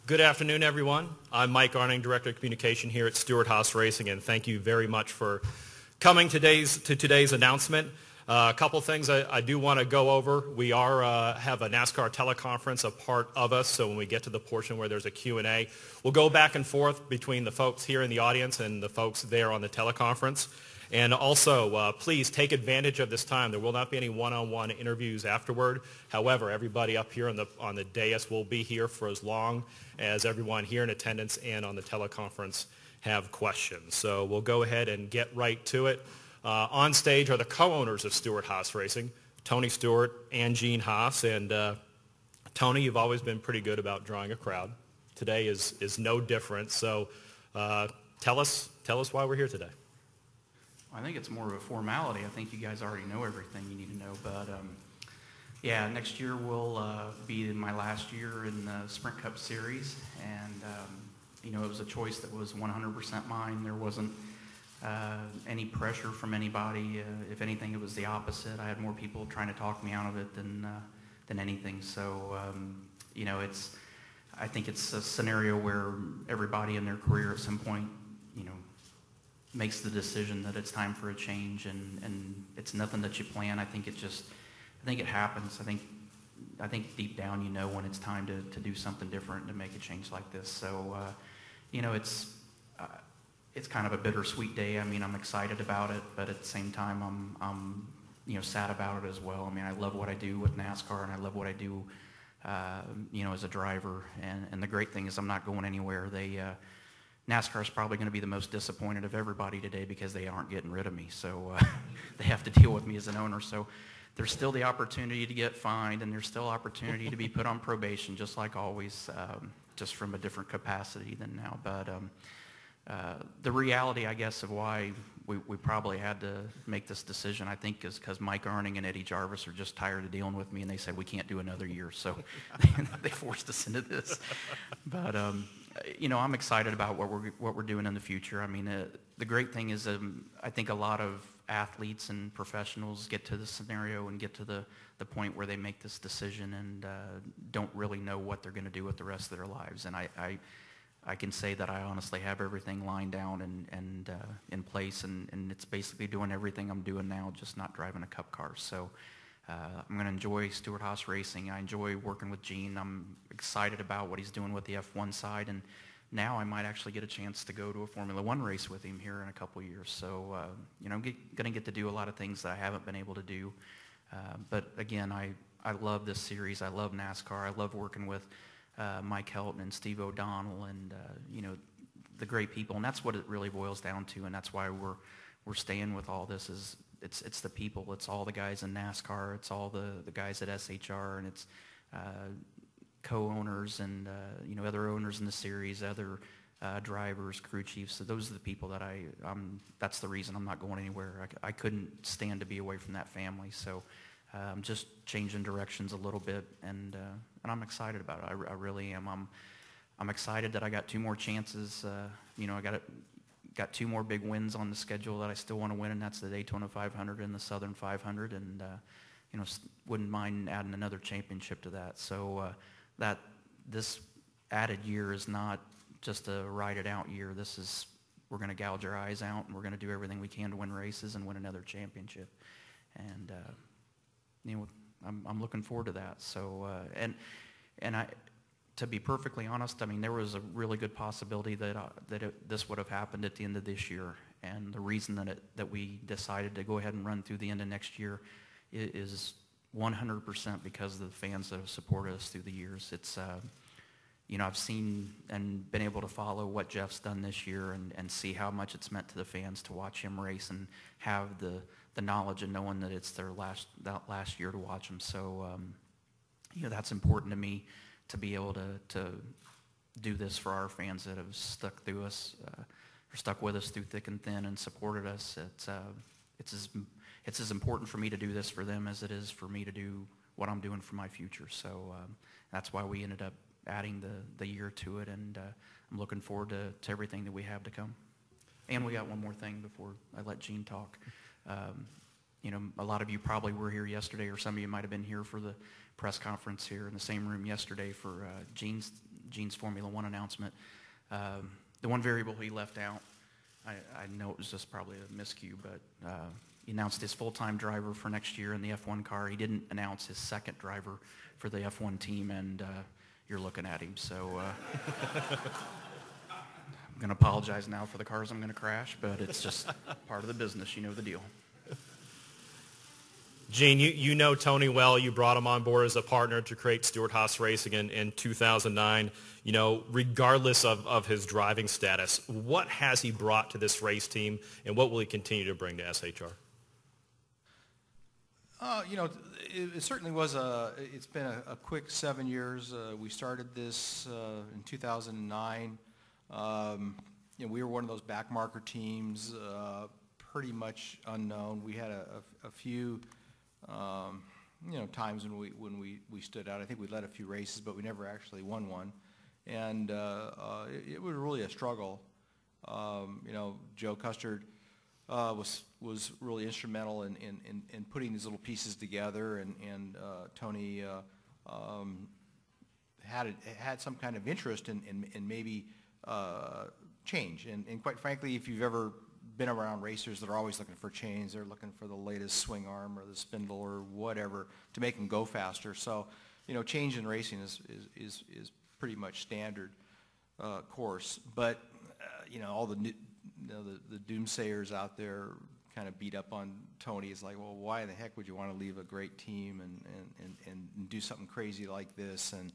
Good afternoon, everyone. I'm Mike Arning, Director of Communication here at Stewart-Haas Racing, and thank you very much for coming to today's announcement. A couple things I do want to go over. We have a NASCAR teleconference, a part of us, so when we get to the portion where there's a Q&A, we'll go back and forth between the folks here in the audience and the folks there on the teleconference. And also, please take advantage of this time. There will not be any one-on-one interviews afterward. However, everybody up here on the dais will be here for as long as everyone here in attendance and on the teleconference have questions. So we'll go ahead and get right to it. On stage are the co-owners of Stewart-Haas Racing, Tony Stewart and Gene Haas. And Tony, you've always been pretty good about drawing a crowd. Today is no different. So tell us why we're here today. I think it's more of a formality. I think you guys already know everything you need to know. But, yeah, next year will be my last year in the Sprint Cup Series. And, it was a choice that was 100% mine. There wasn't any pressure from anybody. If anything, it was the opposite. I had more people trying to talk me out of it than anything. So, I think it's a scenario where everybody in their career at some point, makes the decision that it's time for a change, and it's nothing that you plan. I think it happens. I think deep down when it's time to do something different, to make a change like this. So, it's kind of a bittersweet day. I mean, I'm excited about it, but at the same time, I'm sad about it as well. I mean, I love what I do with NASCAR, and I love what I do, as a driver. And the great thing is I'm not going anywhere. NASCAR is probably going to be the most disappointed of everybody today because they aren't getting rid of me. So they have to deal with me as an owner. So there's still the opportunity to get fined, and there's still opportunity to be put on probation, just like always, just from a different capacity than now. But the reality, I guess, of why we probably had to make this decision, I think, is because Mike Arning and Eddie Jarvis are just tired of dealing with me, and they said, we can't do another year. So they forced us into this. But I'm excited about what we're doing in the future. I mean, the great thing is I think a lot of athletes and professionals get to this scenario and get to the point where they make this decision and don't really know what they're going to do with the rest of their lives. And I can say that I honestly have everything lined down and in place, and it's basically doing everything I'm doing now, just not driving a cup car. So I'm going to enjoy Stewart-Haas Racing. I enjoy working with Gene. I'm excited about what he's doing with the F1 side, and now I might actually get a chance to go to a Formula One race with him here in a couple years. So, I'm going to get to do a lot of things that I haven't been able to do. But again, I love this series. I love NASCAR. I love working with Mike Helton and Steve O'Donnell and, the great people. And that's what it really boils down to, and that's why we're staying with all this is it's the people. It's all the guys in NASCAR. It's all the guys at SHR, and it's co-owners and, other owners in the series, other drivers, crew chiefs. So those are the people that that's the reason I'm not going anywhere. I couldn't stand to be away from that family. So I'm just changing directions a little bit, and I'm excited about it. I really am. I'm excited that I got 2 more chances. I got 2 more big wins on the schedule that I still want to win, and that's the Daytona 500 and the Southern 500, and wouldn't mind adding another championship to that. So that this added year is not just a ride it out year. We're going to gouge our eyes out, and we're going to do everything we can to win races and win another championship. And I'm looking forward to that. So to be perfectly honest, I mean, there was a really good possibility that this would have happened at the end of this year. And the reason that we decided to go ahead and run through the end of next year is 100% because of the fans that have supported us through the years. It's, I've seen and been able to follow what Jeff's done this year and see how much it's meant to the fans to watch him race and have the knowledge and knowing that it's their last year to watch him. So, that's important to me, to be able to do this for our fans that have stuck with us through thick and thin and supported us. It's as important for me to do this for them as it is for me to do what I'm doing for my future. So that's why we ended up adding the year to it, and I'm looking forward to everything that we have to come. And we got one more thing before I let Gene talk. A lot of you probably were here yesterday, or some of you might have been here for the press conference here in the same room yesterday for Gene Gene's Formula One announcement. The one variable he left out, I know it was just probably a miscue, but he announced his full-time driver for next year in the F1 car. He didn't announce his second driver for the F1 team, and you're looking at him. So I'm going to apologize now for the cars I'm going to crash, but it's just part of the business. You know the deal. Gene, you know Tony well. You brought him on board as a partner to create Stewart-Haas Racing in 2009. You know, regardless of his driving status, what has he brought to this race team, and what will he continue to bring to SHR? You know, it certainly was it's been a quick 7 years. We started this in 2009. You know, we were one of those backmarker teams, pretty much unknown. We had a few you know, times when we stood out. I think we led a few races, but we never actually won one, and it was really a struggle. You know, Joe Custard was really instrumental in putting these little pieces together, and Tony had some kind of interest in maybe change. And quite frankly, if you've ever been around racers that are always looking for change, they're looking for the latest swing arm or the spindle or whatever to make them go faster. So, you know, change in racing is pretty much standard course. But you know, all the doomsayers out there kind of beat up on Tony. It's like, well, why the heck would you want to leave a great team and do something crazy like this? And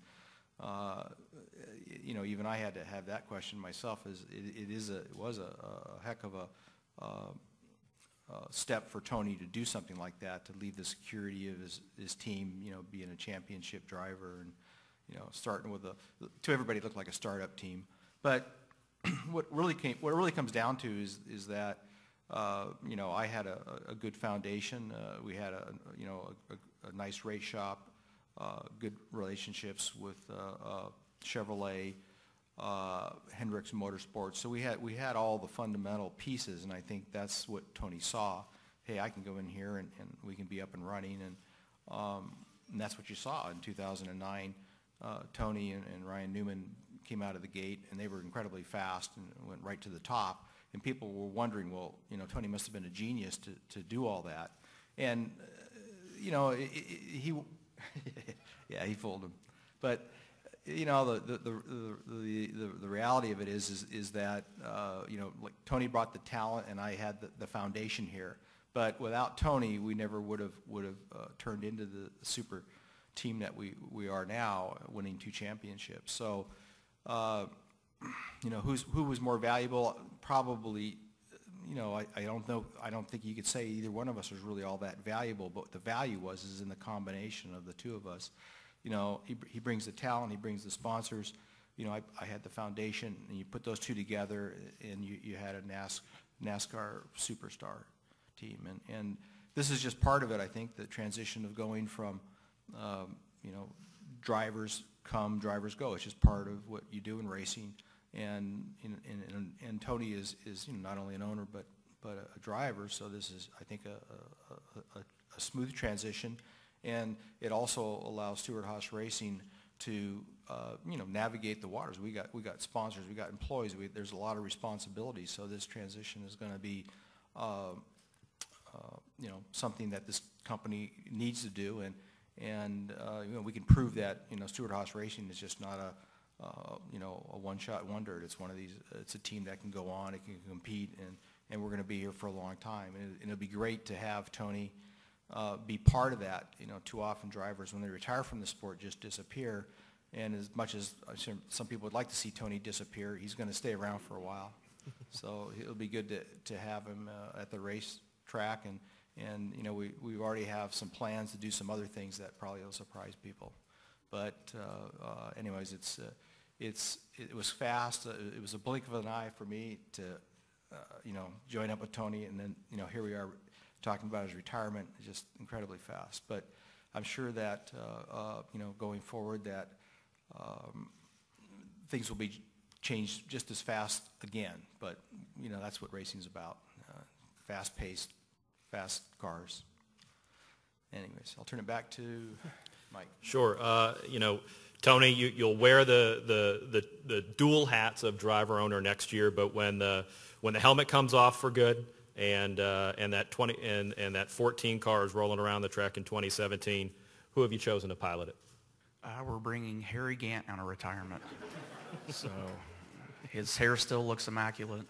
you know, even I had to have that question myself. It was a heck of a step for Tony to do something like that, to leave the security of his team, you know, being a championship driver, and you know, starting with to everybody it looked like a startup team. But what really comes down to is that you know, I had a good foundation. We had a nice race shop, good relationships with Chevrolet, Hendricks Motorsports. So we had all the fundamental pieces, and I think that's what Tony saw. Hey, I can go in here and we can be up and running, and that's what you saw in 2009. Tony and Ryan Newman came out of the gate, and they were incredibly fast and went right to the top. And people were wondering, well, you know, Tony must have been a genius to do all that. And you know, he yeah, he fooled him. But you know, the reality of it is that you know, like, Tony brought the talent, and I had the foundation here. But without Tony, we never would have turned into the super team that we are now, winning 2 championships. So you know, who was more valuable? Probably, you know, I don't know. I don't think you could say either one of us was really all that valuable. But what the value is in the combination of the two of us. You know, he brings the talent, he brings the sponsors. You know, I had the foundation, and you put those two together, and you had a NASCAR superstar team. And this is just part of it, I think, the transition of going from, you know, drivers come, drivers go. It's just part of what you do in racing. And Tony is you know, not only an owner but a driver. So this is, I think, a smooth transition. And it also allows Stewart-Haas Racing to you know, navigate the waters. We got sponsors, we got employees. There's a lot of responsibility. So this transition is going to be you know, something that this company needs to do. And you know, we can prove that, you know, Stewart-Haas Racing is just not you know, a one-shot wonder. It's one of these. It's a team that can go on, it can compete, and we're going to be here for a long time. And it'll be great to have Tony be part of that. You know, too often drivers, when they retire from the sport, just disappear. And as much as some people would like to see Tony disappear, he's going to stay around for a while. So it'll be good to have him at the race track. And you know, we already have some plans to do some other things that probably will surprise people. But anyways, it was fast. It was a blink of an eye for me to you know, join up with Tony, and then, you know, here we are talking about his retirement, just incredibly fast. But I'm sure that you know, going forward, that things will be changed just as fast again. But you know, that's what racing's about: fast-paced, fast cars. Anyways, I'll turn it back to Mike. Sure. You know, Tony, you'll wear the dual hats of driver owner next year, but when the helmet comes off for good and that 14 car is rolling around the track in 2017, who have you chosen to pilot it? We're bringing Harry Gant on a retirement. So his hair still looks immaculate,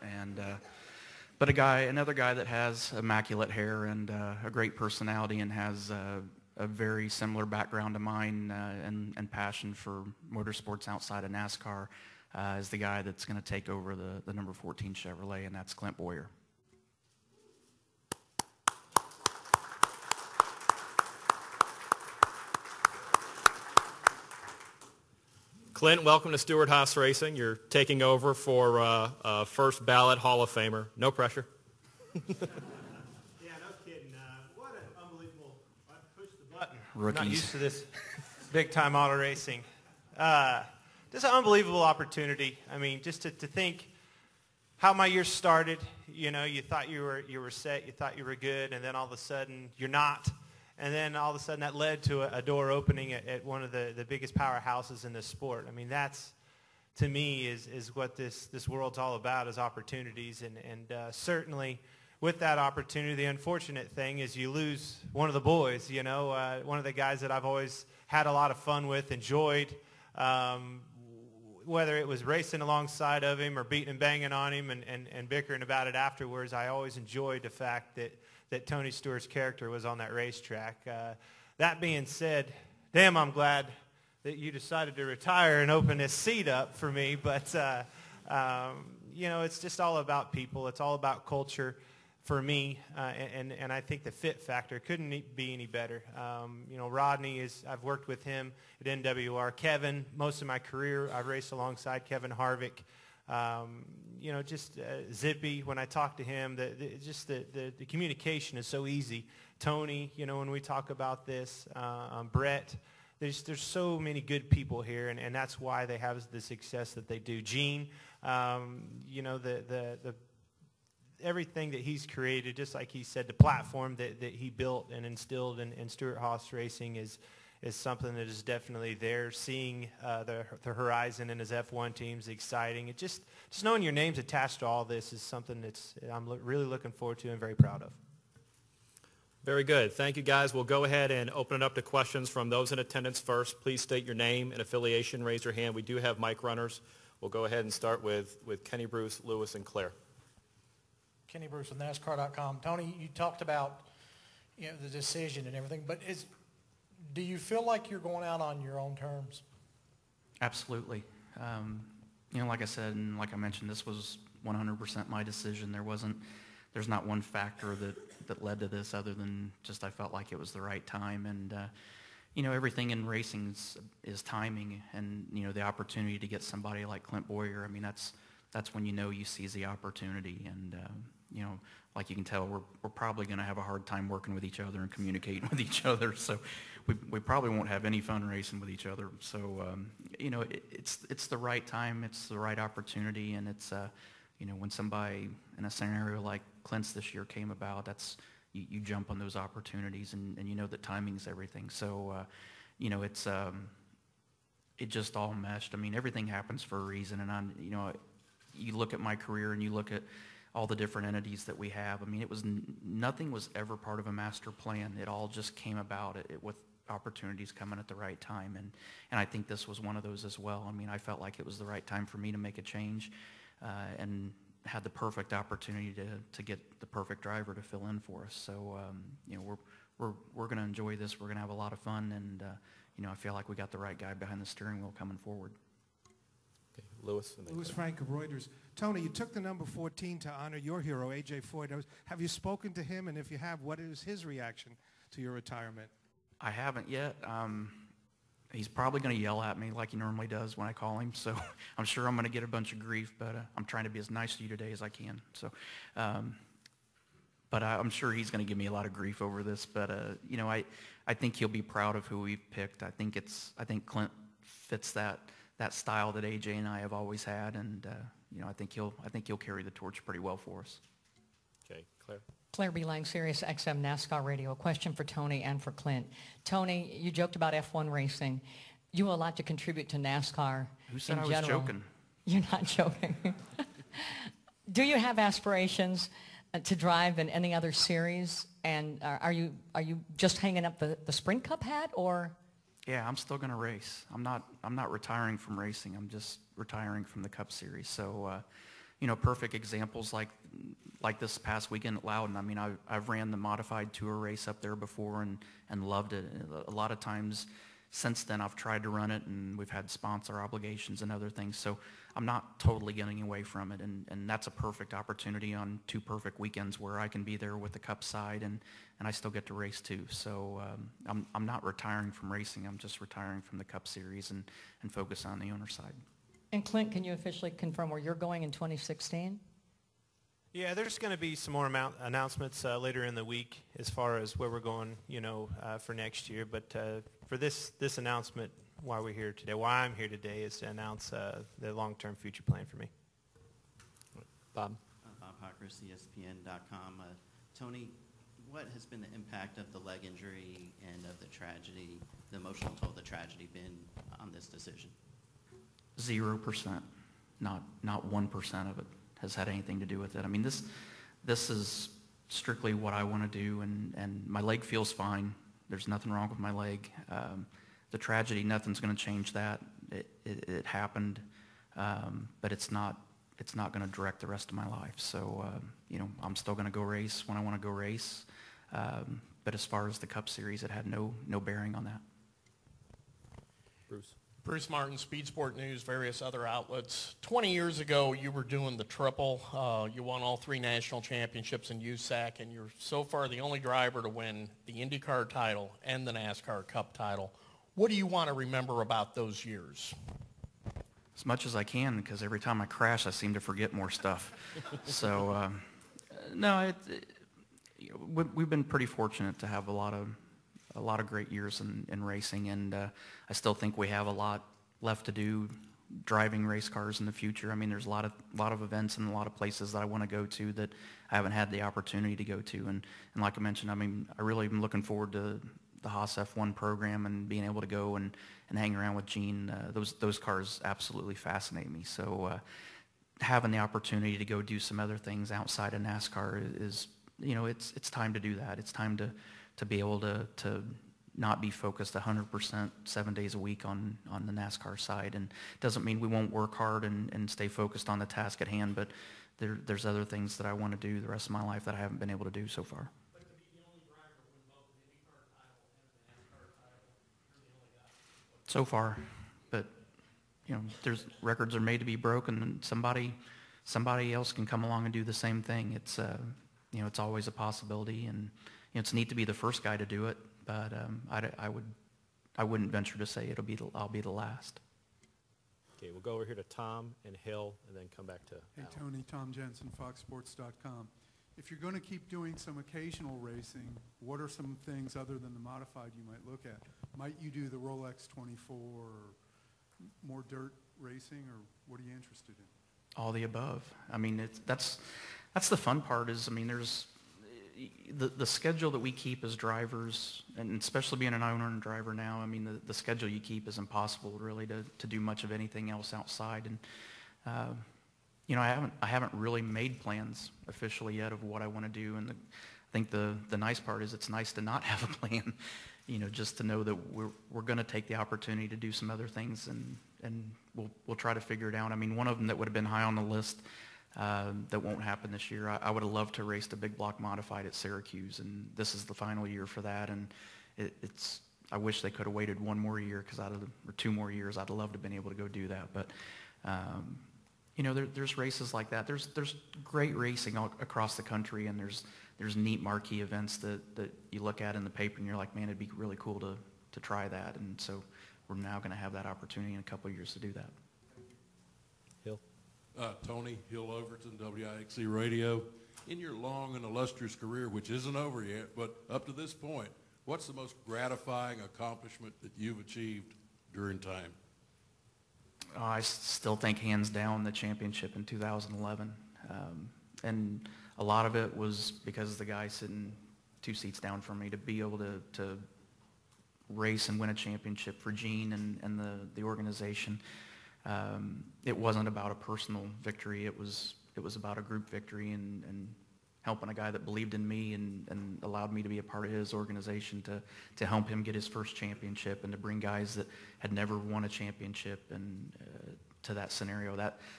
but another guy that has immaculate hair and a great personality and has a very similar background to mine and passion for motorsports outside of NASCAR is the guy that's going to take over the number 14 Chevrolet, and that's Clint Boyer. Clint, welcome to Stewart-Haas Racing. You're taking over for first ballot Hall of Famer. No pressure. Yeah, no kidding. What an unbelievable... I pushed the button. Rookies. I'm not used to this big-time auto racing. Just an unbelievable opportunity. I mean, just to think how my year started. You know, you thought you were set, you thought you were good, and then all of a sudden you're not. And then all of a sudden that led to a door opening at one of the biggest powerhouses in this sport. I mean, that's, to me, is what this world's all about, is opportunities. And certainly with that opportunity, the unfortunate thing is you lose one of the boys, you know, one of the guys that I've always had a lot of fun with, enjoyed, whether it was racing alongside of him or beating and banging on him and bickering about it afterwards. I always enjoyed the fact that Tony Stewart's character was on that racetrack. That being said, damn, I'm glad that you decided to retire and open this seat up for me. But, you know, it's just all about people. It's all about culture for me. And I think the fit factor couldn't be any better. You know, Rodney, I've worked with him at NWR. Kevin, most of my career, I've raced alongside Kevin Harvick. You know, just Zippy, when I talk to him, the communication is so easy. Tony, you know, when we talk about this, Brett, there's so many good people here, and that's why they have the success that they do. Gene, you know, the everything that he's created, just like he said, the platform that he built and instilled in Stewart-Haas Racing is something that is definitely there. Seeing the horizon in his F1 team is exciting. It just knowing your name's attached to all this is something I'm really looking forward to and very proud of. Very good. Thank you, guys. We'll go ahead and open it up to questions from those in attendance first. Please state your name and affiliation. Raise your hand. We do have mic runners. We'll go ahead and start with Kenny, Bruce, Lewis, and Claire. Kenny Bruce with NASCAR.com. Tony, you talked about, you know, the decision and everything, but do you feel like you're going out on your own terms? Absolutely. You know, like I said, and like I mentioned, this was 100% my decision. There's not one factor that led to this other than just I felt like it was the right time. And, you know, everything in racing is timing, and, you know, the opportunity to get somebody like Clint Boyer, I mean, that's when you know you seize the opportunity. And, you know, like you can tell, we're probably going to have a hard time working with each other and communicating with each other. So we probably won't have any fun racing with each other. So, you know, it's the right time, it's the right opportunity, and it's, you know, when somebody in a scenario like Clint's this year came about, you jump on those opportunities, and you know that timing's everything. So, you know, it just all meshed. I mean, everything happens for a reason, and you know, you look at my career and you look at all the different entities that we have. I mean, nothing was ever part of a master plan. It all just came about with opportunities coming at the right time, and I think this was one of those as well. I mean, I felt like it was the right time for me to make a change, and had the perfect opportunity to get the perfect driver to fill in for us. So, you know, we're going to enjoy this. We're going to have a lot of fun, and you know, I feel like we got the right guy behind the steering wheel coming forward. Okay, Lewis. Lewis Frank of Reuters. Tony, you took the number 14 to honor your hero, A.J. Foyt. Have you spoken to him? And if you have, what is his reaction to your retirement? I haven't yet. He's probably going to yell at me like he normally does when I call him. So I'm sure I'm going to get a bunch of grief, but I'm trying to be as nice to you today as I can. So, but I'm sure he's going to give me a lot of grief over this. But, you know, I think he'll be proud of who we've picked. I think Clint fits that style that AJ and I have always had, and you know, I think he'll carry the torch pretty well for us. Okay, Claire. Claire B. Lang, Sirius XM NASCAR Radio. A question for Tony and for Clint. Tony, you joked about F1 racing. you have a lot to contribute to NASCAR Who said in I was general. joking? You're not joking. Do you have aspirations to drive in any other series? And are you just hanging up the Sprint Cup hat, or? Yeah, I'm still going to race. I'm not retiring from racing. I'm just retiring from the Cup Series. So, perfect examples like this past weekend at Loudon. I mean, I've ran the modified tour race up there before and loved it. A lot of times since then I've tried to run it, and we've had sponsor obligations and other things. So I'm not totally getting away from it, and that's a perfect opportunity on 2 perfect weekends where I can be there with the Cup side, and I still get to race too. So I'm not retiring from racing. I'm just retiring from the Cup Series and focus on the owner side. And Clint, can you officially confirm where you're going in 2016? Yeah, there's going to be some more announcements later in the week as far as where we're going, for next year. But for this announcement, why I'm here today is to announce the long-term future plan for me. Bob? Bob Hockers, ESPN.com. Tony, what has been the impact of the leg injury and of the tragedy, the emotional toll of the tragedy been on this decision? 0%, not 1% of it has had anything to do with it. I mean, this is strictly what I want to do, and my leg feels fine. There's nothing wrong with my leg. The tragedy, nothing's going to change that. It happened, but it's not going to direct the rest of my life. So, I'm still going to go race when I want to go race. But as far as the Cup Series, it had no bearing on that. Bruce? Bruce Martin, Speed Sport News, various other outlets. 20 years ago, you were doing the triple. You won all 3 national championships in USAC, and you're so far the only driver to win the IndyCar title and the NASCAR Cup title. What do you want to remember about those years? As much as I can, because every time I crash, I seem to forget more stuff. So, no, we've been pretty fortunate to have a lot of great years in racing, and I still think we have a lot left to do driving race cars in the future. I mean, there's a lot of events and a lot of places that I want to go to that I haven't had the opportunity to go to. And like I mentioned, I mean, I really am looking forward to the Haas F1 program and being able to go and hang around with Gene. Those cars absolutely fascinate me. So having the opportunity to go do some other things outside of NASCAR is, it's time to do that. It's time to be able to not be focused 100% 7 days a week on the NASCAR side. And it doesn't mean we won't work hard and stay focused on the task at hand, but there's other things that I want to do the rest of my life that I haven't been able to do so far. But to be the only driver to win both the IndyCar title and the NASCAR title, you're the only guy. So far, but there's records are made to be broken, and somebody else can come along and do the same thing. It's it's always a possibility, and it's neat to be the first guy to do it, but I wouldn't venture to say I'll be the last. Okay, we'll go over here to Tom and Hill, and then come back to Hey, Alan. Tony, Tom Jensen, FoxSports.com. If you're going to keep doing some occasional racing, what are some things other than the modified you might look at? Might you do the Rolex 24 or more dirt racing, or what are you interested in? All the above. I mean, that's the fun part is, I mean, there's the schedule that we keep as drivers, and especially being an owner and driver now, I mean, the schedule you keep is impossible really to do much of anything else outside. And, I haven't really made plans officially yet of what I want to do. And I think the nice part is it's nice to not have a plan, just to know that we're going to take the opportunity to do some other things, and we'll try to figure it out. I mean, one of them that would have been high on the list that won't happen this year, I would have loved to race the big block modified at Syracuse, and this is the final year for that. And I wish they could have waited one more year, or 2 more years. I'd love to have been able to go do that. But there's races like that. There's great racing across the country, and there's neat marquee events that you look at in the paper and you're like, man, it'd be really cool to try that. And so we're now going to have that opportunity in a couple of years to do that. Hill? Tony, Hill Overton, WIXC Radio. In your long and illustrious career, which isn't over yet, but up to this point, what's the most gratifying accomplishment that you've achieved during time? I still think hands down the championship in 2011. And a lot of it was because of the guy sitting 2 seats down from me, to be able to race and win a championship for Gene and the organization. It wasn't about a personal victory. It was about a group victory and helping a guy that believed in me and allowed me to be a part of his organization to help him get his first championship and to bring guys that had never won a championship and to that scenario.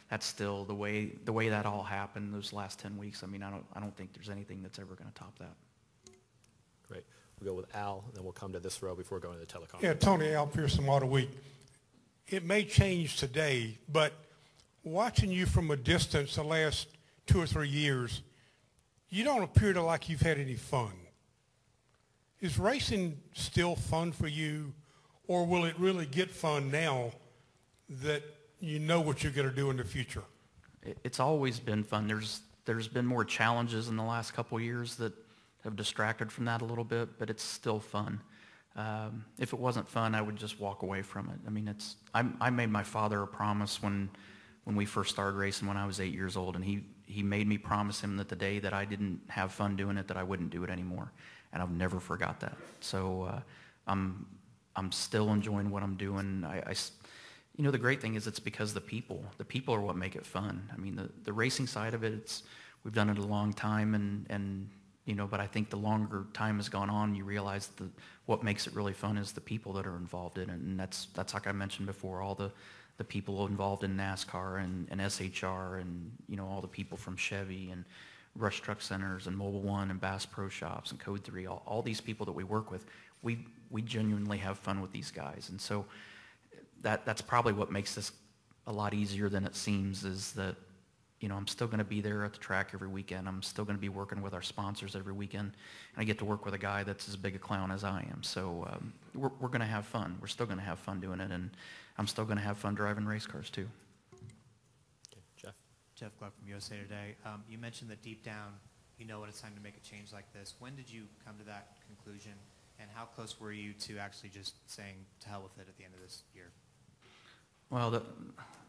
That's still the way that all happened those last 10 weeks. I mean, I don't think there's anything that's ever going to top that. Great. We'll go with Al, and then we'll come to this row before going to the teleconference. Yeah, Tony, Al Pearson, Water Week. It may change today, but watching you from a distance the last 2 or 3 years, you don't appear to like you've had any fun. Is racing still fun for you, or will it really get fun now that you know what you're going to do in the future? It's always been fun. There's been more challenges in the last couple of years that have distracted from that a little bit, but it's still fun. If it wasn't fun, I would just walk away from it. I mean, I made my father a promise when we first started racing when I was 8 years old, and he made me promise him that the day that I didn't have fun doing it, that I wouldn't do it anymore, and I've never forgot that. So I'm still enjoying what I'm doing. You know, the great thing is it's because the people are what make it fun. I mean, the racing side of it, we've done it a long time, and you know, but I think the longer time has gone on, you realize what makes it really fun is the people that are involved in it, and that's like I mentioned before, all the people involved in NASCAR and SHR and, you know, all the people from Chevy and Rush Truck Centers and Mobile One and Bass Pro Shops and Code 3, all these people that we work with, we genuinely have fun with these guys. And so that's probably what makes this a lot easier than it seems, is that, you know, I'm still going to be there at the track every weekend. I'm still going to be working with our sponsors every weekend. And I get to work with a guy that's as big a clown as I am. So we're going to have fun. We're still going to have fun doing it. And I'm still going to have fun driving race cars too. Okay, Jeff. Jeff Gluck from USA Today. You mentioned that deep down, you know when it's time to make a change like this. When did you come to that conclusion? And how close were you to actually just saying to hell with it at the end of this year? Well,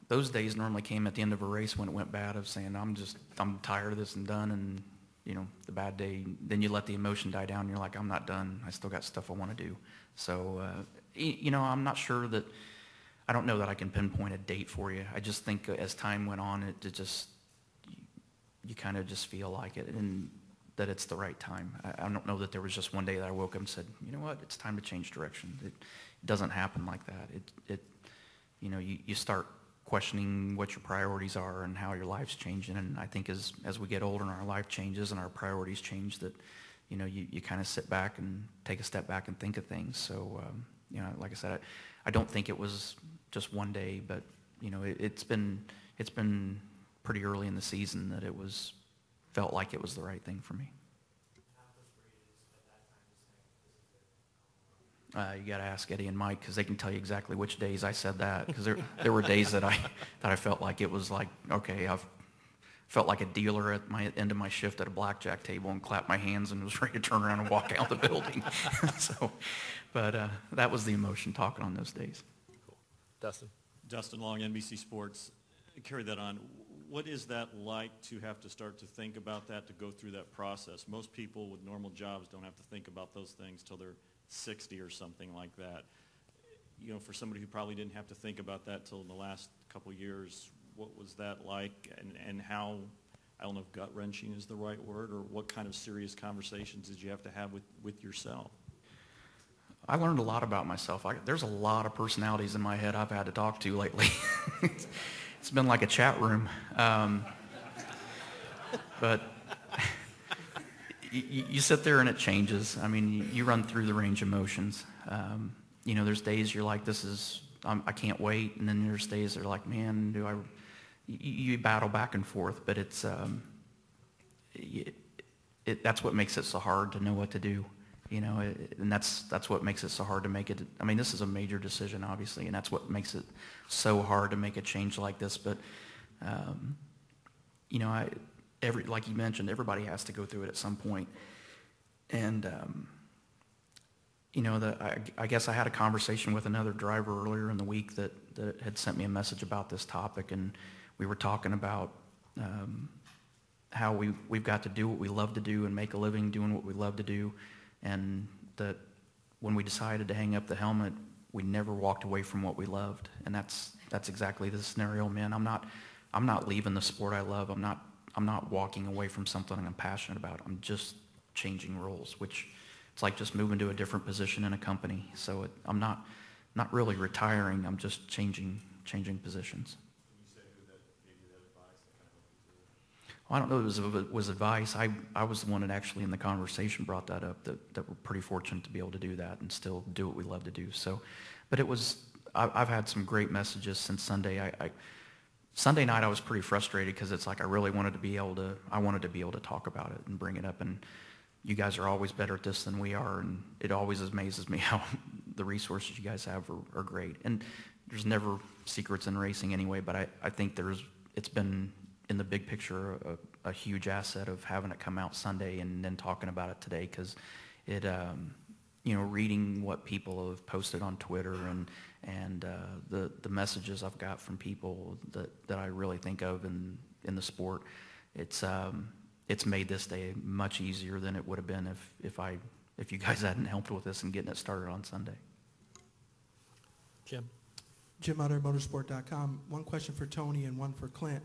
those days normally came at the end of a race when it went bad, of saying, I'm tired of this and done, and, you know, the bad day. Then you let the emotion die down, and you're like, I'm not done. I still got stuff I want to do. So, you know, I'm not sure that, I don't know that I can pinpoint a date for you. I just think as time went on, you kind of just feel like it, and that it's the right time. I don't know that there was just one day that I woke up and said, you know what, it's time to change direction. It doesn't happen like that. You know, you start questioning what your priorities are and how your life's changing. And I think as we get older and our life changes and our priorities change, that, you know, you kind of sit back and take a step back and think of things. So, you know, like I said, I don't think it was just one day, but, you know, it's been pretty early in the season that felt like it was the right thing for me. You got to ask Eddie and Mike, because they can tell you exactly which days I said that. Because there were days that I felt like it was like, okay, I've felt like a dealer at my end of my shift at a blackjack table and clapped my hands and was ready to turn around and walk out the building. But that was the emotion talking on those days. Cool. Dustin. Dustin Long, NBC Sports. Carry that on. What is that like to have to start to think about that, to go through that process? Most people with normal jobs don't have to think about those things till they're 60 or something like that. You know, for somebody who probably didn't have to think about that till in the last couple years, what was that like, and how, I don't know if gut-wrenching is the right word, or what kind of serious conversations did you have to have with yourself? I learned a lot about myself. There's a lot of personalities in my head I've had to talk to lately. It's been like a chat room. But you sit there and it changes. I mean, you run through the range of emotions. You know, there's days you're like, I can't wait. And then there's days that are like, man, you battle back and forth. But that's what makes it so hard to know what to do. You know, and that's what makes it so hard to make it. I mean, this is a major decision, obviously, and that's what makes it so hard to make a change like this. But, you know, like you mentioned, everybody has to go through it at some point. And, you know, I guess I had a conversation with another driver earlier in the week that had sent me a message about this topic, and we were talking about how we've got to do what we love to do and make a living doing what we love to do, and that when we decided to hang up the helmet, we never walked away from what we loved, and that's exactly the scenario, man. I'm not leaving the sport I love. I'm not walking away from something I'm passionate about. I'm just changing roles, which it's like just moving to a different position in a company. So I'm not really retiring. I'm just changing positions. Well, I don't know if it was advice. I was the one that actually in the conversation brought that up, that we're pretty fortunate to be able to do that and still do what we love to do. So, but I've had some great messages since Sunday. Sunday night I was pretty frustrated because it's like I really wanted to be able to talk about it and bring it up. And you guys are always better at this than we are, and it always amazes me how the resources you guys have are great. And there's never secrets in racing anyway, but I think it's been, in the big picture, a huge asset of having it come out Sunday and then talking about it today, because it, reading what people have posted on Twitter and the messages I've got from people that I really think of in the sport, it's made this day much easier than it would have been if you guys hadn't helped with this and getting it started on Sunday. Jim. Jim Utter, motorsport.com. One question for Tony and one for Clint.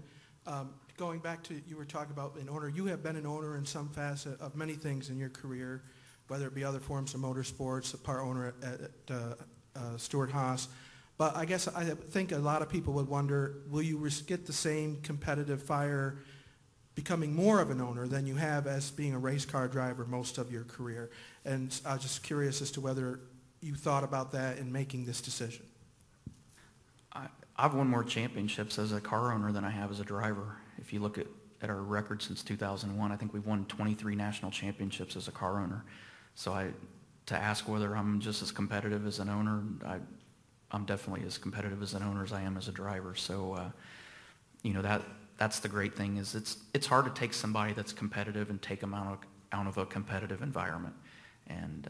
Going back to, you were talking about an owner. You have been an owner in some facet of many things in your career, whether it be other forms of motorsports, a part owner at Stewart-Haas. But I guess I think a lot of people would wonder, will you get the same competitive fire becoming more of an owner than you have as being a race car driver most of your career? And I was just curious as to whether you thought about that in making this decision. I've won more championships as a car owner than I have as a driver. If you look at our record since 2001, I think we've won 23 national championships as a car owner. So to ask whether I'm just as competitive as an owner, I'm definitely as competitive as an owner as I am as a driver. So, that's the great thing, is it's hard to take somebody that's competitive and take them out of a competitive environment. And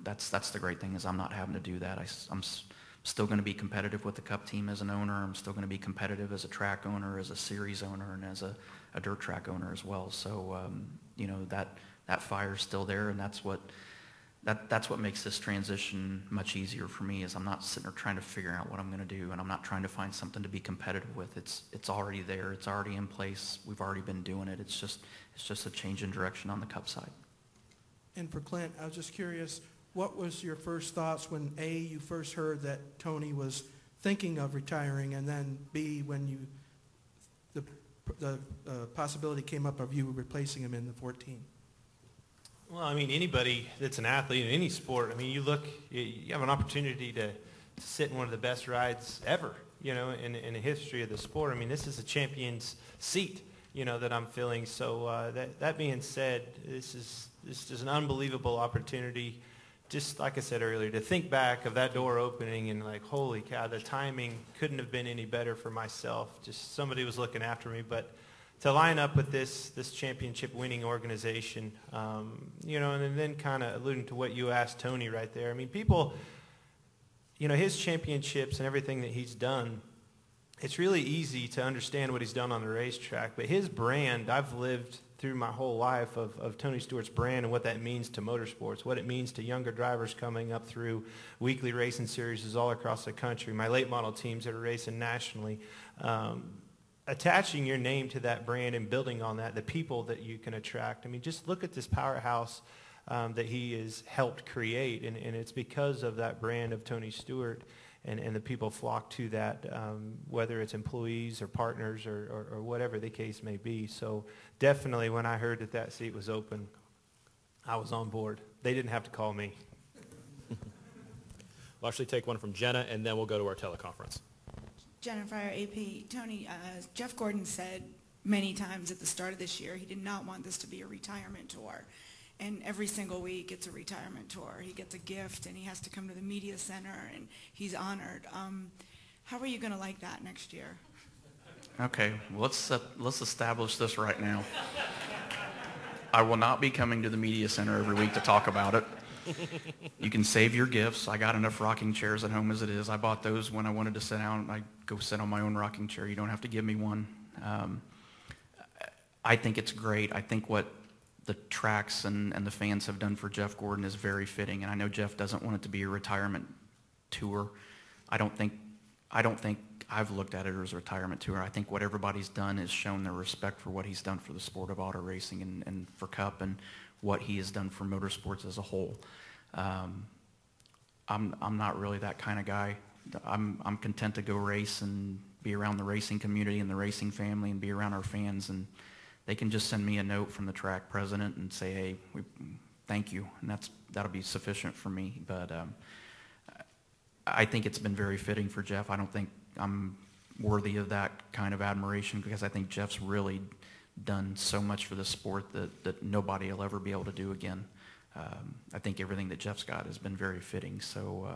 that's the great thing, is I'm not having to do that. I'm still going to be competitive with the Cup team as an owner. I'm still going to be competitive as a track owner, as a series owner, and as a dirt track owner as well. So, that fire's still there, and that's what makes this transition much easier for me, is I'm not sitting there trying to figure out what I'm going to do, and I'm not trying to find something to be competitive with. It's already there. It's already in place. We've already been doing it. It's just a change in direction on the Cup side. And for Clint, I was just curious, what was your first thoughts when A, you first heard that Tony was thinking of retiring, and then B, when the possibility came up of you replacing him in the 14? Well, I mean, anybody that's an athlete in any sport, I mean, you have an opportunity to sit in one of the best rides ever, in the history of the sport. I mean, this is a champion's seat, that I'm filling. So that being said, this is an unbelievable opportunity. Just like I said earlier, to think back of that door opening and like, holy cow, the timing couldn't have been any better for myself. Just somebody was looking after me. But to line up with this championship winning organization, and then kind of alluding to what you asked Tony right there. I mean, people, his championships and everything that he's done, it's really easy to understand what he's done on the racetrack. But his brand, I've lived through my whole life of Tony Stewart's brand and what that means to motorsports, what it means to younger drivers coming up through weekly racing series all across the country, my late model teams that are racing nationally. Attaching your name to that brand and building on that, the people that you can attract. I mean, just look at this powerhouse that he has helped create, and it's because of that brand of Tony Stewart, and the people flock to that, whether it's employees or partners or whatever the case may be. So definitely when I heard that seat was open, I was on board. They didn't have to call me. We'll actually take one from Jenna, and then we'll go to our teleconference. Jennifer, AP. Tony, Jeff Gordon said many times at the start of this year he did not want this to be a retirement tour. And every single week it's a retirement tour. He gets a gift and he has to come to the media center and he's honored. How are you going to like that next year? Okay, let's establish this right now. I will not be coming to the media center every week to talk about it. You can save your gifts. I got enough rocking chairs at home as it is. I bought those when I wanted to sit down. I go sit on my own rocking chair. You don't have to give me one. I think it's great. I think what the tracks and the fans have done for Jeff Gordon is very fitting. And I know Jeff doesn't want it to be a retirement tour. I don't think I've looked at it as a retirement tour. I think what everybody's done is shown their respect for what he's done for the sport of auto racing and for Cup and what he has done for motorsports as a whole. I'm not really that kind of guy. I'm content to go race and be around the racing community and the racing family and be around our fans, and they can just send me a note from the track president and say, hey, thank you, and that'll be sufficient for me. But I think it's been very fitting for Jeff. I don't think I'm worthy of that kind of admiration because I think Jeff's really done so much for the sport that nobody will ever be able to do again. I think everything that Jeff's got has been very fitting. So,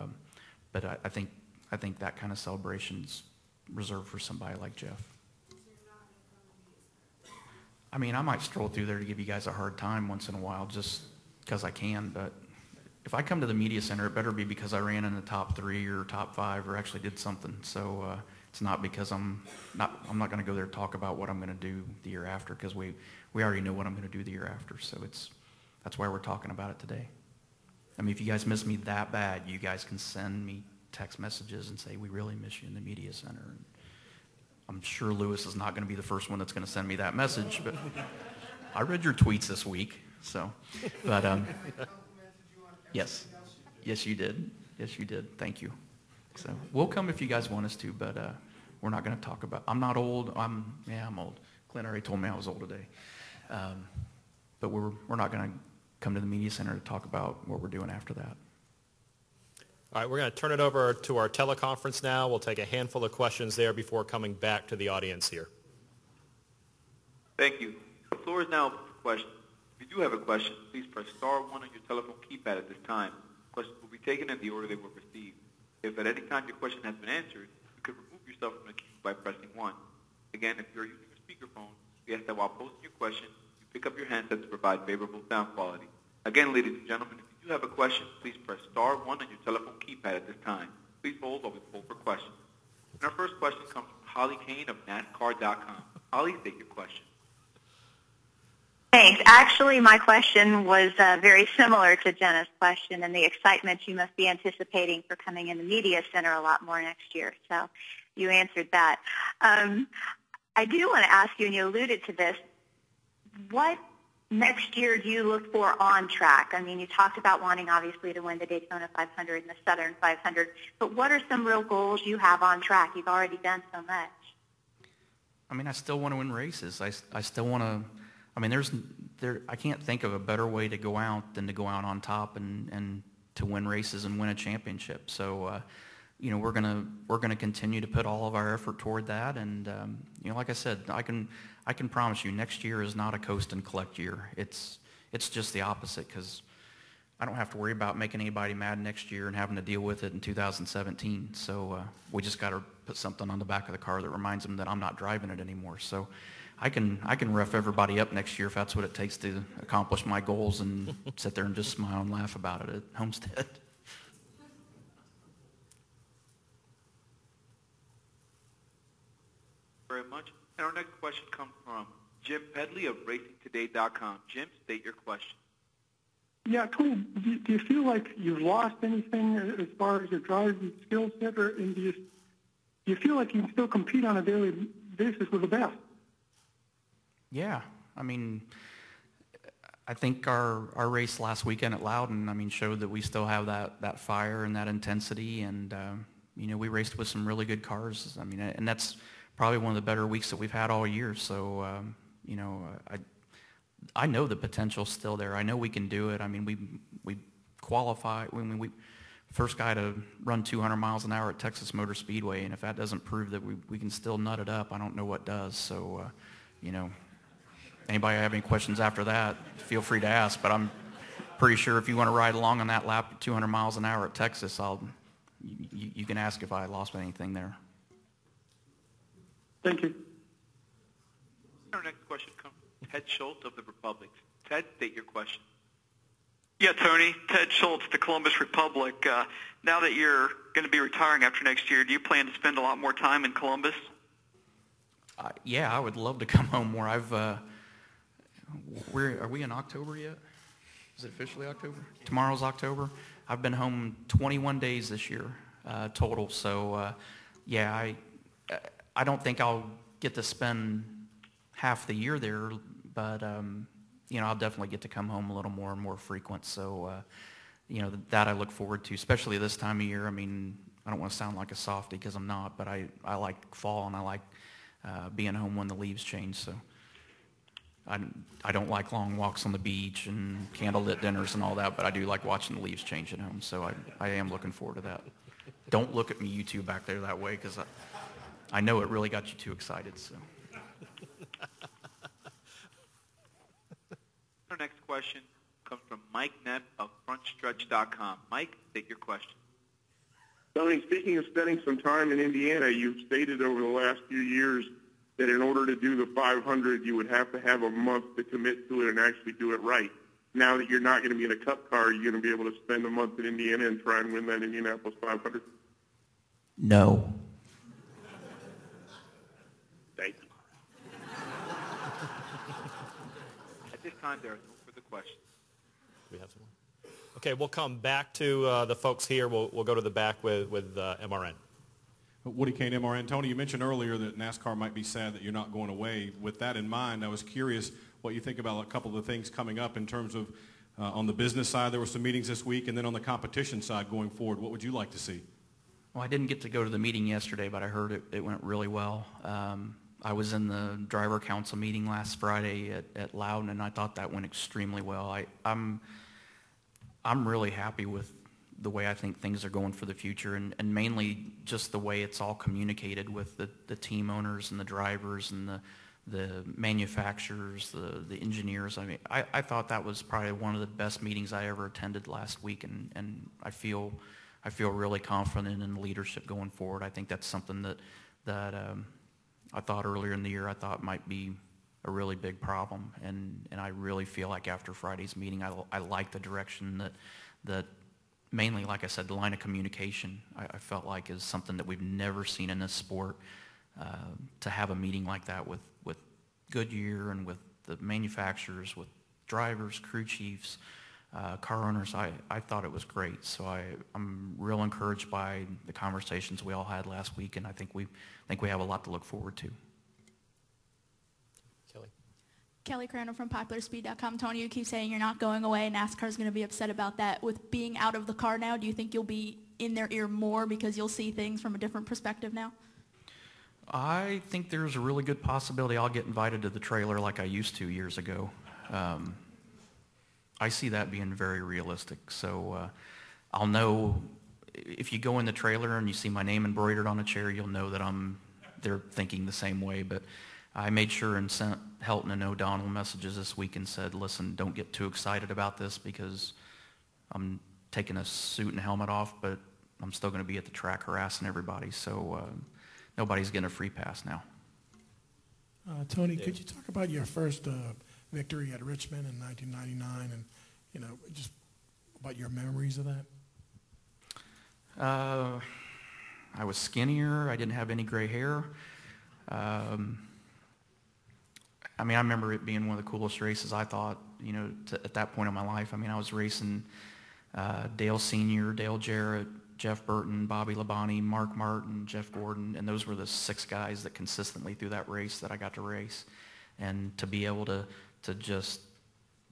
but I think that kind of celebration's reserved for somebody like Jeff. I mean, I might stroll through there to give you guys a hard time once in a while just because I can, but if I come to the media center, it better be because I ran in the top 3 or top 5 or actually did something. So it's not because I'm not going to go there to talk about what I'm going to do the year after because we already know what I'm going to do the year after. So that's why we're talking about it today. I mean, if you guys miss me that bad, you guys can send me text messages and say, we really miss you in the media center. And I'm sure Lewis is not going to be the first one that's going to send me that message, but I read your tweets this week, so. But yes, you did. Yes, you did. Thank you. So we'll come if you guys want us to, but we're not going to talk about. I'm not old. I'm old. Clint already told me I was old today, but we're not going to come to the media center to talk about what we're doing after that. All right, we're going to turn it over to our teleconference now. We'll take a handful of questions there before coming back to the audience here. Thank you. The floor is now open for questions. If you do have a question, please press star 1 on your telephone keypad at this time. Questions will be taken in the order they were received. If at any time your question has been answered, you can remove yourself from the queue by pressing 1. Again, if you're using a speakerphone, we ask that while posting your question, you pick up your handset to provide favorable sound quality. Again, ladies and gentlemen, if you do have a question, please press star 1 on your telephone keypad at this time. Please hold while we poll for questions. And our first question comes from Holly Kane of NASCAR.com. Holly, state your question. Thanks. Actually, my question was very similar to Jenna's question and the excitement you must be anticipating for coming in the media center a lot more next year. So you answered that. I do want to ask you, and you alluded to this, what next year do you look for on track? I mean, you talked about wanting, obviously, to win the Daytona 500 and the Southern 500, but what are some real goals you have on track? You've already done so much. I mean, I still want to win races. I still want to. I mean, I can't think of a better way to go out than to go out on top and to win races and win a championship. So, we're gonna continue to put all of our effort toward that. And like I said, I can promise you, next year is not a coast and collect year. It's just the opposite because I don't have to worry about making anybody mad next year and having to deal with it in 2017. So we just got to put something on the back of the car that reminds them that I'm not driving it anymore. So. I can rough everybody up next year if that's what it takes to accomplish my goals and sit there and just smile and laugh about it at Homestead. Very much. And our next question comes from Jim Pedley of RacingToday.com. Jim, state your question. Yeah, Tony, do you feel like you've lost anything as far as your driving skill set, and do you feel like you can still compete on a daily basis with the best? Yeah, I mean, I think our race last weekend at Loudon, showed that we still have that fire and that intensity, and we raced with some really good cars. And that's probably one of the better weeks that we've had all year. So, I know the potential's still there. I know we can do it. I mean, we qualify. We first guy to run 200 miles an hour at Texas Motor Speedway, and if that doesn't prove that we can still nut it up, I don't know what does. So, anybody have any questions after that, feel free to ask, but I'm pretty sure if you want to ride along on that lap at 200 miles an hour at Texas, you can ask if I lost anything there. Thank you. Our next question comes from Ted Schultz of the Republic. Ted, state your question. Yeah, Tony. Ted Schultz, the Columbus Republic. Now that you're going to be retiring after next year, do you plan to spend a lot more time in Columbus? Yeah, I would love to come home more. Are we in October yet? Is it officially October? Tomorrow's October. I've been home 21 days this year total. So, yeah, I don't think I'll get to spend half the year there, but, you know, I'll definitely get to come home a little more and more frequent. So, you know, that I look forward to, especially this time of year. I mean, I don't want to sound like a softie because I'm not, but I like fall and I like being home when the leaves change. So I don't like long walks on the beach and candlelit dinners and all that, but I do like watching the leaves change at home. So I am looking forward to that. Don't look at me, you two back there that way, because I know it really got you two excited. So. Our next question comes from Mike Neff of FrontStretch.com. Mike, state your question. Tony, speaking of spending some time in Indiana, you've stated over the last few years that in order to do the 500, you would have to have a month to commit to it and actually do it right. Now that you're not going to be in a cup car, are you going to be able to spend a month in Indiana and try and win that Indianapolis 500? No. Thank you. At this time, there are no further questions. We have some more. Okay, we'll come back to the folks here. We'll go to the back with MRN. Woody Kane, MRN. Tony, you mentioned earlier that NASCAR might be sad that you're not going away. With that in mind, I was curious what you think about a couple of the things coming up in terms of on the business side, there were some meetings this week, and then on the competition side going forward. What would you like to see? Well, I didn't get to go to the meeting yesterday, but I heard it went really well. I was in the driver council meeting last Friday at Loudon, and I thought that went extremely well. I'm really happy with the way I think things are going for the future, and mainly just the way it's all communicated with the team owners and the drivers and the manufacturers, the engineers. I mean, I thought that was probably one of the best meetings I ever attended last week, and I feel really confident in the leadership going forward. I think that's something that I thought earlier in the year I thought might be a really big problem, and I really feel like after Friday's meeting, I like the direction that mainly, like I said, the line of communication I felt like is something that we've never seen in this sport. To have a meeting like that with Goodyear and with the manufacturers, with drivers, crew chiefs, car owners, I thought it was great. So I'm real encouraged by the conversations we all had last week, and I think we have a lot to look forward to. Kelly Crandall from PopularSpeed.com. Tony, you keep saying you're not going away. NASCAR's going to be upset about that. With being out of the car now, do you think you'll be in their ear more because you'll see things from a different perspective now? I think there's a really good possibility I'll get invited to the trailer like I used to years ago. I see that being very realistic. So I'll know if you go in the trailer and you see my name embroidered on a chair, you'll know that they're thinking the same way. But I made sure and sent Helton and O'Donnell messages this week and said, listen, don't get too excited about this because I'm taking a suit and helmet off, but I'm still going to be at the track harassing everybody. So nobody's getting a free pass now. Tony, could you talk about your first victory at Richmond in 1999 and, you know, just about your memories of that? I was skinnier. I didn't have any gray hair. I mean, I remember it being one of the coolest races, I thought, you know, at that point in my life. I mean, I was racing Dale Sr., Dale Jarrett, Jeff Burton, Bobby Labonte, Mark Martin, Jeff Gordon, and those were the 6 guys that consistently through that race that I got to race. And to be able to just,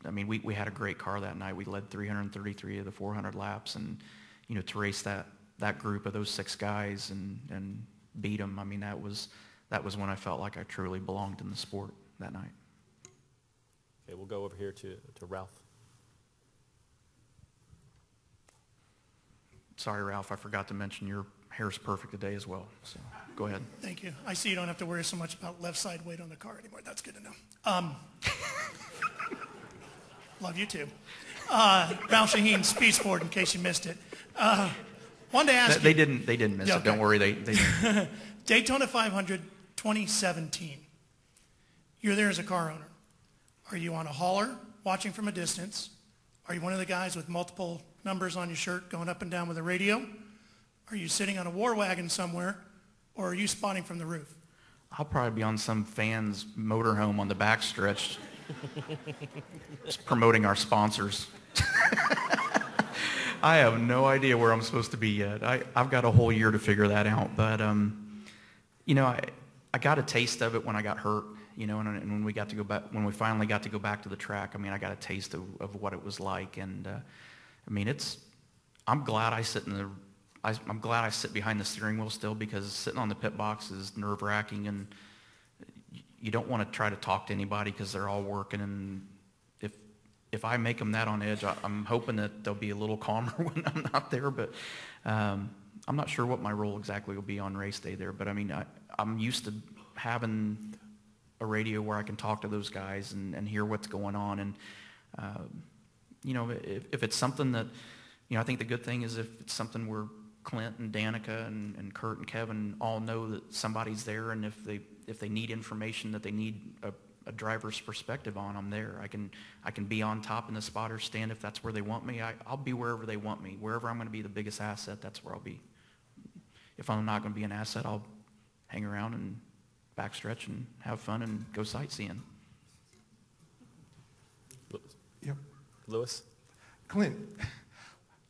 I mean, we had a great car that night. We led 333 of the 400 laps, and, you know, to race that group of those 6 guys and beat them, I mean, that was when I felt like I truly belonged in the sport that night. Okay, we'll go over here to Ralph. Sorry, Ralph, I forgot to mention your hair's perfect today as well. So go ahead. Thank you. I see you don't have to worry so much about left side weight on the car anymore. That's good to know. Love you too. Ralph Shaheen, Speed Sport, in case you missed it. Wanted to ask they didn't miss it. Don't worry, they didn't. Daytona 500 2017. You're there as a car owner. Are you on a hauler watching from a distance? Are you one of the guys with multiple numbers on your shirt going up and down with a radio? Are you sitting on a war wagon somewhere? Or are you spotting from the roof? I'll probably be on some fan's motorhome on the backstretch Just promoting our sponsors. I have no idea where I'm supposed to be yet. I've got a whole year to figure that out. But, you know, I got a taste of it when I got hurt, you know, and when we got to go back, when we finally got to go back to the track, I mean, I got a taste of what it was like. And, I mean, I'm glad I sit I'm glad I sit behind the steering wheel still, because sitting on the pit box is nerve-wracking, and you don't want to try to talk to anybody because they're all working. And if I make them that on edge, I'm hoping that they'll be a little calmer when I'm not there. But I'm not sure what my role exactly will be on race day there. But I mean, I'm used to having a radio where I can talk to those guys and hear what's going on. And you know, if it's something that, you know, I think the good thing is if it's something where Clint and Danica and Kurt and Kevin all know that somebody's there, and if they need information that they need a driver's perspective on, I'm there. I can be on top in the spotter stand if that's where they want me. I'll be wherever they want me. Wherever I'm going to be the biggest asset, that's where I'll be. If I'm not going to be an asset, I'll hang around and backstretch and have fun and go sightseeing. Yep. Lewis? Clint,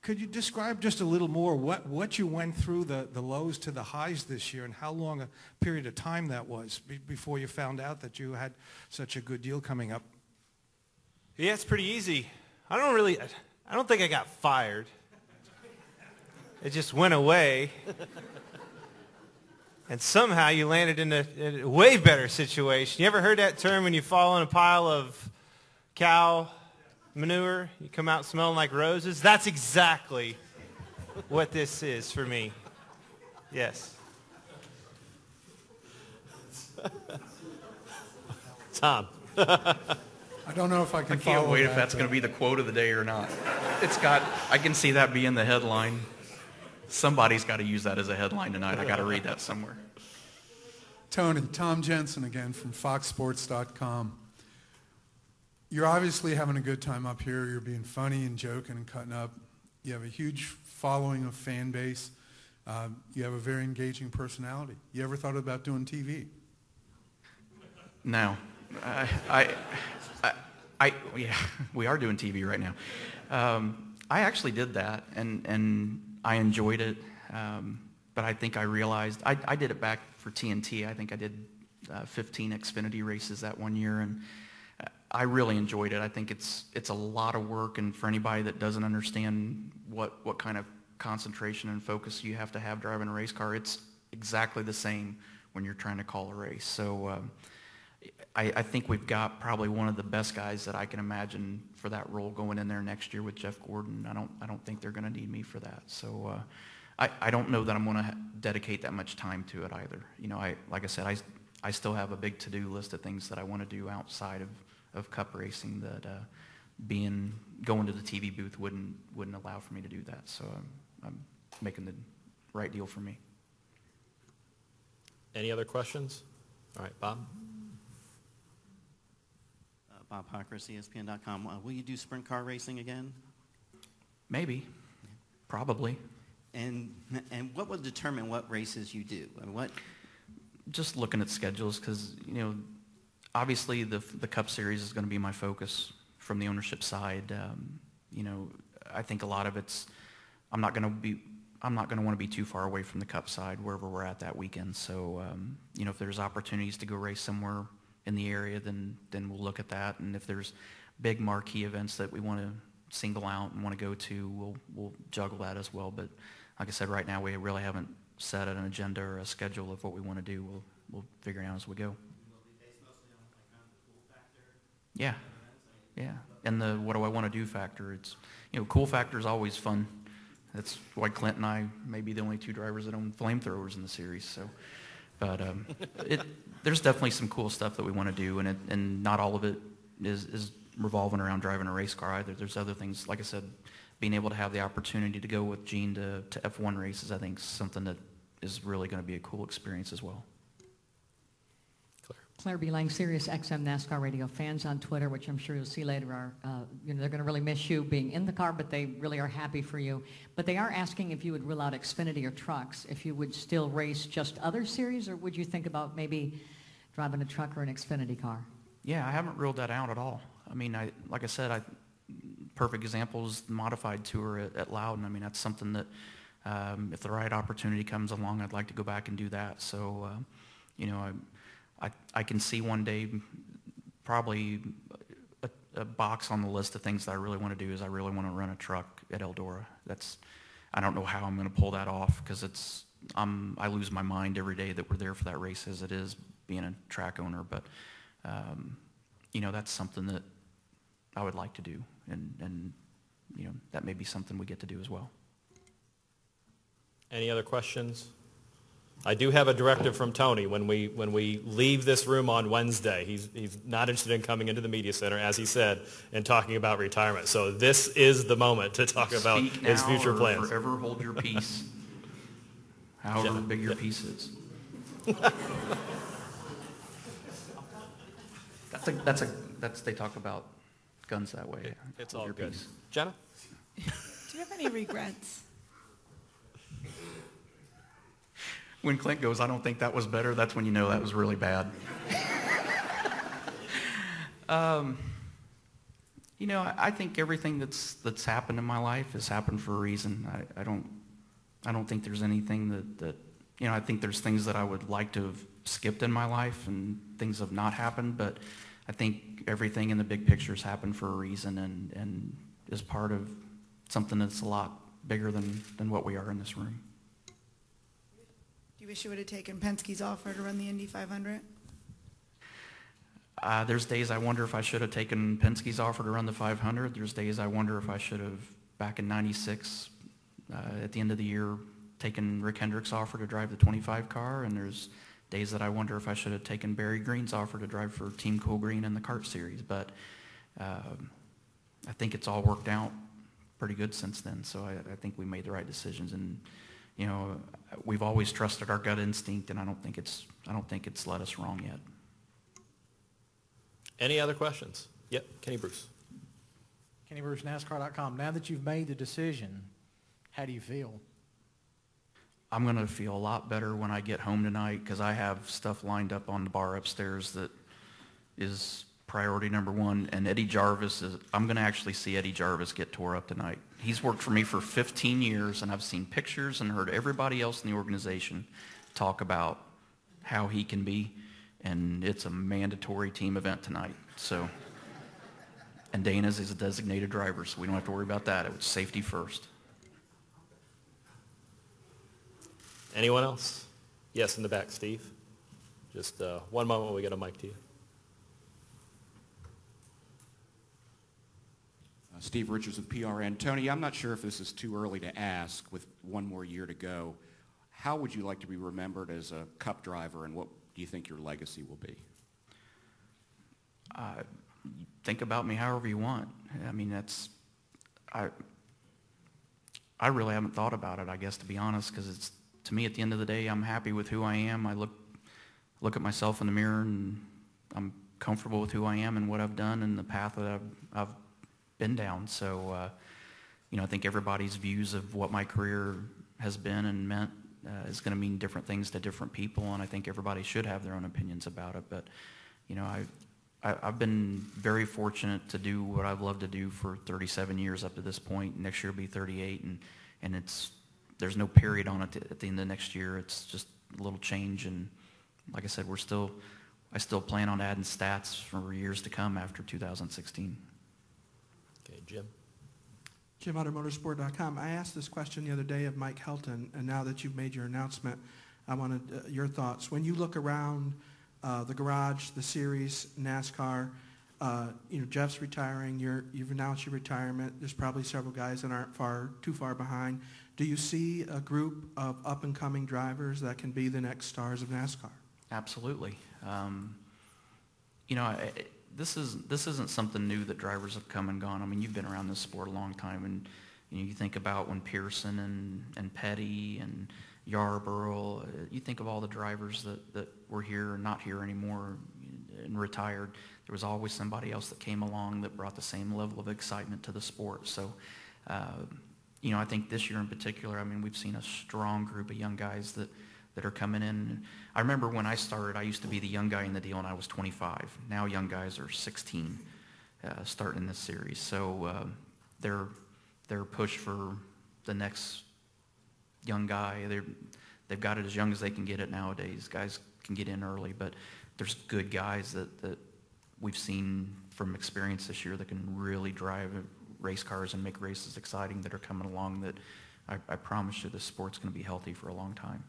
could you describe just a little more what you went through, the lows to the highs this year, and how long a period of time that was before you found out that you had such a good deal coming up? Yeah, it's pretty easy. I don't think I got fired. It just went away. And somehow you landed in a way better situation. You ever heard that term, when you fall in a pile of cow manure, you come out smelling like roses? That's exactly what this is for me. Yes. Tom. I don't know if I can follow I can't wait that, if that's going to be the quote of the day or not. I can see that being the headline. Somebody's got to use that as a headline tonight. I got to read that somewhere. Tony, Tom Jensen again from foxsports.com. You're obviously having a good time up here. You're being funny and joking and cutting up. You have a huge following of fan base. You have a very engaging personality. You ever thought about doing TV? No. Yeah, we are doing TV right now. I actually did that, and I enjoyed it. But I think I realized, I did it back for TNT. I think I did 15 Xfinity races that one year, and I really enjoyed it. I think it's a lot of work, and for anybody that doesn't understand what kind of concentration and focus you have to have driving a race car, it's exactly the same when you're trying to call a race. So I think we've got probably one of the best guys that I can imagine for that role going in there next year with Jeff Gordon. I don't think they're going to need me for that. So I don't know that I'm going to dedicate that much time to it either. You know, like I said, I still have a big to-do list of things that I want to do outside of Cup racing that going to the TV booth wouldn't allow for me to do that. So I'm making the right deal for me. Any other questions? All right, Bob. Bob Hockers, ESPN.com. Will you do sprint car racing again? Maybe. Probably. And what will determine what races you do? I mean, what? Just looking at schedules, because, you know, obviously the Cup Series is going to be my focus from the ownership side. You know, I think a lot of it's, I'm not going to want to be too far away from the Cup side wherever we're at that weekend. So, you know, if there's opportunities to go race somewhere in the area, then we'll look at that. And if there's big marquee events that we want to single out and want to go to, we'll juggle that as well. But like I said, right now we really haven't set an agenda or a schedule of what we want to do. We'll figure it out as we go. Yeah, yeah. And the what do I want to do factor. It's, you know, cool factor is always fun. That's why Clint and I may be the only two drivers that own flamethrowers in the series. So, but there's definitely some cool stuff that we want to do, and not all of it is revolving around driving a race car either. There's other things, like I said, being able to have the opportunity to go with Gene to F1 races, I think is something that is really going to be a cool experience as well. Claire B. Lang, Sirius XM NASCAR Radio fans on Twitter, which I'm sure you'll see later, are you know, they're going to really miss you being in the car, but they really are happy for you. But they are asking if you would rule out Xfinity or trucks, if you would still race just other series, or would you think about maybe driving a truck or an Xfinity car? Yeah, I haven't ruled that out at all. I mean, like I said, perfect example is the modified tour at Loudon. I mean, that's something that if the right opportunity comes along, I'd like to go back and do that. So, you know, I can see one day probably a box on the list of things that I really want to do is I really want to run a truck at Eldora. I don't know how I'm going to pull that off because I lose my mind every day that we're there for that race as it is being a track owner. But, you know, that's something that I would like to do. And you know, that may be something we get to do as well. Any other questions? I do have a directive from Tony. When we leave this room on Wednesday, he's not interested in coming into the media center, as he said, and talking about retirement. So this is the moment to talk about his future plans. Forever hold your peace, however big your piece is. They talk about guns that way. It's all good. Jenna? Do you have any regrets? When Clint goes, I don't think that was better, that's when you know that was really bad. You know, I think everything that's happened in my life has happened for a reason. I don't think there's anything that you know, I think there's things that I would like to have skipped in my life and things have not happened, but I think everything in the big picture has happened for a reason and is part of something that's a lot bigger than what we are in this room. Do you wish you would have taken Penske's offer to run the Indy 500? There's days I wonder if I should have taken Penske's offer to run the 500. There's days I wonder if I should have, back in '96, at the end of the year, taken Rick Hendrick's offer to drive the 25 car. And there's days that I wonder if I should have taken Barry Green's offer to drive for Team Cool Green in the kart series. But I think it's all worked out pretty good since then. So I think we made the right decisions. And you know, we've always trusted our gut instinct, and I don't think it's led us wrong yet. Any other questions? Yep, Kenny Bruce. Kenny Bruce, NASCAR.com. Now that you've made the decision, how do you feel? I'm going to feel a lot better when I get home tonight because I have stuff lined up on the bar upstairs that is priority number one. And Eddie Jarvis I'm going to actually see Eddie Jarvis get tore up tonight. He's worked for me for 15 years, and I've seen pictures and heard everybody else in the organization talk about how he can be, and it's a mandatory team event tonight. So, and Dana's is a designated driver, so we don't have to worry about that. It was safety first. Anyone else? Yes, in the back, Steve. Just one moment when we get a mic to you. Steve Richards with PRN. Tony, I'm not sure if this is too early to ask with one more year to go. How would you like to be remembered as a Cup driver, and what do you think your legacy will be? Think about me however you want. I mean, I really haven't thought about it, I guess, to be honest, because to me, at the end of the day, I'm happy with who I am. I look at myself in the mirror, and I'm comfortable with who I am and what I've done and the path that I've been down. So, you know, I think everybody's views of what my career has been and meant is going to mean different things to different people, and I think everybody should have their own opinions about it. But, you know, I've been very fortunate to do what I've loved to do for 37 years up to this point. Next year will be 38, and there's no period on it at the end of next year. It's just a little change, and like I said, I still plan on adding stats for years to come after 2016. Okay, Jim. Jim out of motorsport.com. I asked this question the other day of Mike Helton, and now that you've made your announcement, I wanted your thoughts. When you look around the garage, the series, NASCAR, you know, Jeff's retiring, you've announced your retirement. There's probably several guys that aren't too far behind. Do you see a group of up-and-coming drivers that can be the next stars of NASCAR? Absolutely. You know, this isn't something new that drivers have come and gone. I mean, you've been around this sport a long time, and you think about when Pearson and Petty and Yarborough, you think of all the drivers that were here and not here anymore and retired. There was always somebody else that came along that brought the same level of excitement to the sport. So, you know, I think this year in particular, I mean, we've seen a strong group of young guys that are coming in. I remember when I started, I used to be the young guy in the deal, and I was 25. Now young guys are 16 starting in this series. So they're pushed for the next young guy. They've got it as young as they can get it nowadays. Guys can get in early, but there's good guys that we've seen from experience this year that can really drive race cars and make races exciting that are coming along that I promise you the sport's going to be healthy for a long time.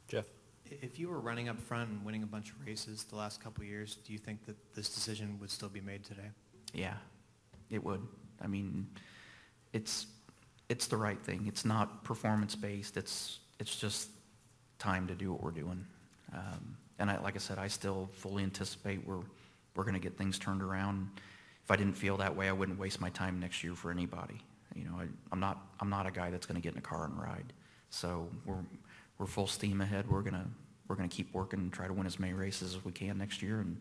Jeff? If you were running up front and winning a bunch of races the last couple of years, do you think that this decision would still be made today? Yeah, it would. I mean, it's the right thing. It's not performance-based. It's just time to do what we're doing. And like I said, I still fully anticipate we're going to get things turned around. If I didn't feel that way, I wouldn't waste my time next year for anybody. You know, I'm not a guy that's going to get in a car and ride. So we're full steam ahead. We're gonna keep working and try to win as many races as we can next year. And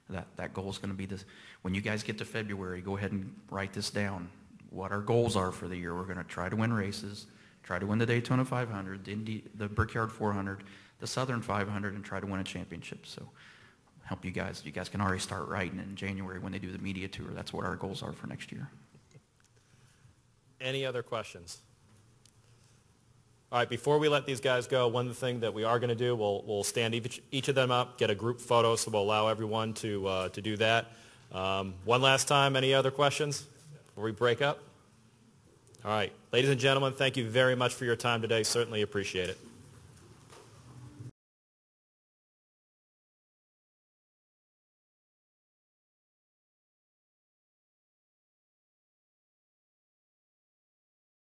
that goal is going to be this. When you guys get to February, go ahead and write this down. What our goals are for the year. We're going to try to win races, try to win the Daytona 500, the Brickyard 400, the Southern 500, and try to win a championship. So help you guys. You guys can already start writing in January when they do the media tour. That's what our goals are for next year. Any other questions? All right, before we let these guys go, one thing that we are going to do, we'll stand each of them up, get a group photo, so we'll allow everyone to do that. One last time, any other questions before we break up? All right, ladies and gentlemen, thank you very much for your time today. Certainly appreciate it.